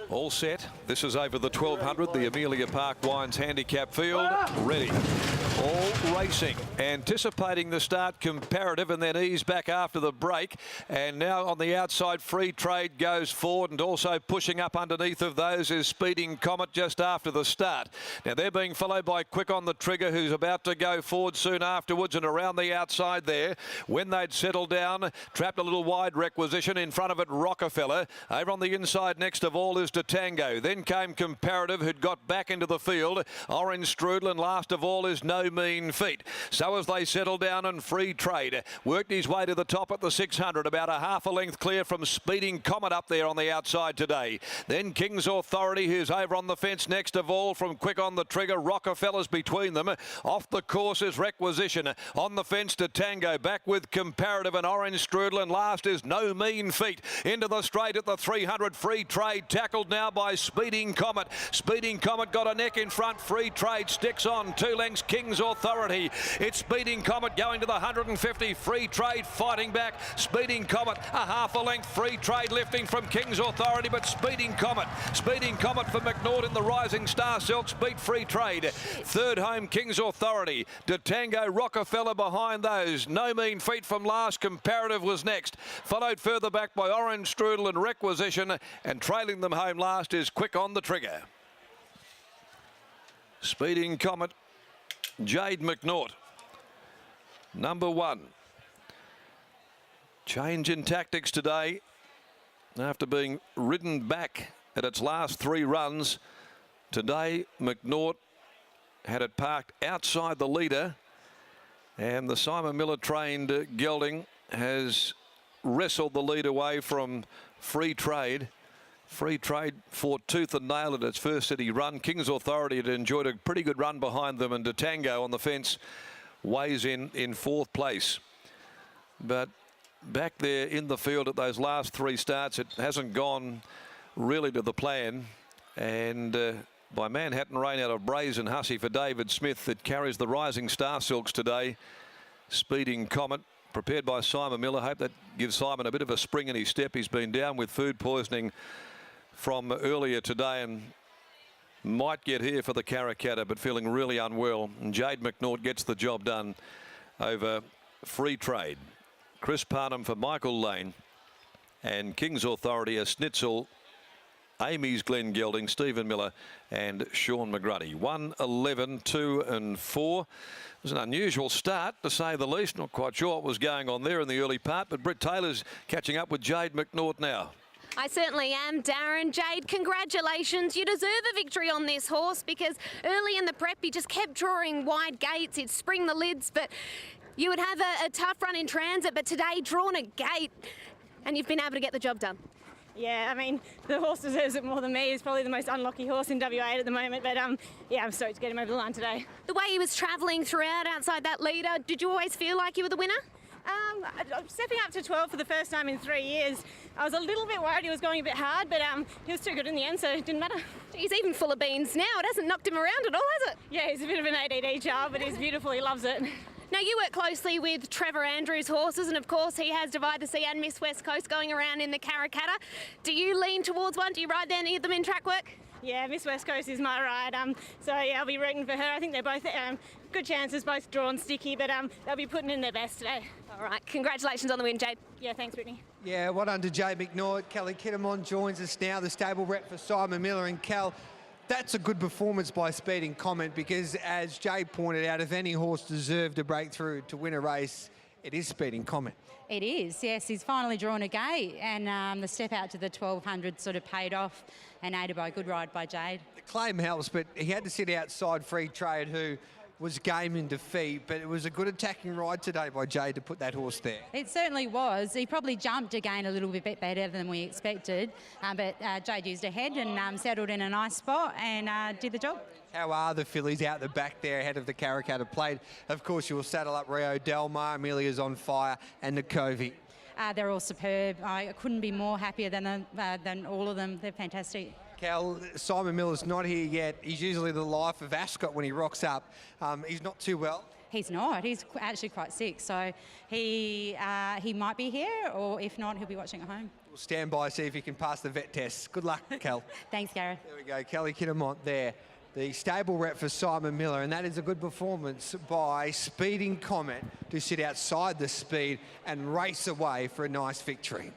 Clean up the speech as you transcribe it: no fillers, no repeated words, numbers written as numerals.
All set. This is over the 1200, the Amelia Park Wines Handicap Field. Ready. All racing. Anticipating the start, Comparative, and then ease back after the break. And now on the outside, Free Trade goes forward, and also pushing up underneath of those is Speeding Comet just after the start. Now they're being followed by Quick on the Trigger, who's about to go forward soon afterwards, and around the outside there. When they'd settled down, trapped a little wide requisition. In front of it, Rockefeller. Over on the inside next of all is Tango. Then came Comparative, who'd got back into the field. Orange Strudel, and last of all is No Mean Feat. So as they settle down, and Free Trade worked his way to the top at the 600, about a half a length clear from Speeding Comet up there on the outside today. Then King's Authority, who's over on the fence next of all from Quick on the Trigger. Rockefeller's between them. Off the course is Requisition. On the fence to Tango, back with Comparative and Orange Strudel, and last is No Mean Feat. Into the straight at the 300, Free Trade tackled now by Speeding Comet. Speeding Comet got a neck in front. Free Trade sticks on 2 lengths. King's Authority. It's Speeding Comet going to the 150. Free Trade fighting back. Speeding Comet a half a length. Free Trade lifting from King's Authority, but Speeding Comet for McNaught in the Rising Star Silks beat Free Trade. Third home, King's Authority. Tango, Rockefeller behind those. No Mean Feat from last. Comparative was next. Followed further back by Orange Strudel and Requisition, and trailing them home last is Quick on the Trigger. Speeding Comet, Jade McNaught, number 1. Change in tactics today after being ridden back at its last 3 runs. Today, McNaught had it parked outside the leader, and the Simon Miller trained gelding has wrestled the lead away from Free Trade. Free Trade fought tooth and nail at its first city run. King's Authority had enjoyed a pretty good run behind them, and Tango on the fence weighs in 4th place. But back there in the field at those last 3 starts, it hasn't gone really to the plan. And by Manhattan Rain out of Brazen Hussey for David Smith, that carries the Rising Star Silks today. Speeding Comet, prepared by Simon Miller. Hope that gives Simon a bit of a spring in his step. He's been down with food poisoning from earlier today and might get here for the Karrakatta, but feeling really unwell. And Jade McNaught gets the job done over Free Trade. Chris Parnham for Michael Lane, and King's Authority, a Schnitzel, Amy's Glenn Gelding, Stephen Miller and Sean McGruddy. 1, 11, 2 and 4. It was an unusual start, to say the least. Not quite sure what was going on there in the early part, but Britt Taylor's catching up with Jade McNaught now. I certainly am, Darren. Jade, congratulations. You deserve a victory on this horse, because early in the prep he just kept drawing wide gates. He'd spring the lids, but you would have a tough run in transit, but today drawn a gate and you've been able to get the job done. Yeah, I mean, the horse deserves it more than me. He's probably the most unlucky horse in WA at the moment, but yeah, I'm stoked to get him over the line today. The way he was travelling throughout outside that leader, did you always feel like you were the winner? Stepping up to 12 for the first time in 3 years, I was a little bit worried he was going a bit hard, but he was too good in the end, so it didn't matter. He's even full of beans now. It hasn't knocked him around at all, has it? Yeah, he's a bit of an ADD child, but he's beautiful. He loves it. Now, you work closely with Trevor Andrews' horses, and of course he has Divide the Sea and Miss West Coast going around in the Karrakatta. Do you lean towards one? Do you ride any of them in track work? Yeah, Miss West Coast is my ride, so yeah, I'll be rooting for her. I think they're both good chances, both drawn sticky, but they'll be putting in their best today. All right, congratulations on the win, Jade. Yeah, thanks, Brittany. Yeah, well done to Jade McNaught. Kelly Kittamon joins us now, the stable rep for Simon Miller. And Cal, that's a good performance by Speeding Comet, because as Jade pointed out, if any horse deserved a breakthrough to win a race, it is Speeding Comet. It is, yes. He's finally drawn a gate, and the step out to the 1200 sort of paid off, and aided by a good ride by Jade. The claim helps, but he had to sit outside Free Trade, who was game in defeat, but it was a good attacking ride today by Jade to put that horse there. It certainly was. He probably jumped again a little bit better than we expected, but Jade used a head and settled in a nice spot and did the job. How are the fillies out the back there ahead of the Karrakatta Plate? Of course, you will saddle up Rio Delmar, Amelia's on fire, and the Covey. They're all superb. I couldn't be more happier than all of them. They're fantastic. Cal, Simon Miller's not here yet. He's usually the life of Ascot when he rocks up. He's not too well. He's not. He's actually quite sick. So he might be here, or if not, he'll be watching at home. We'll stand by, see if you can pass the vet tests. Good luck, Kel. Thanks, Gareth. There we go, Kelly Kittamont there, the stable rep for Simon Miller, and that is a good performance by Speeding Comet to sit outside the speed and race away for a nice victory.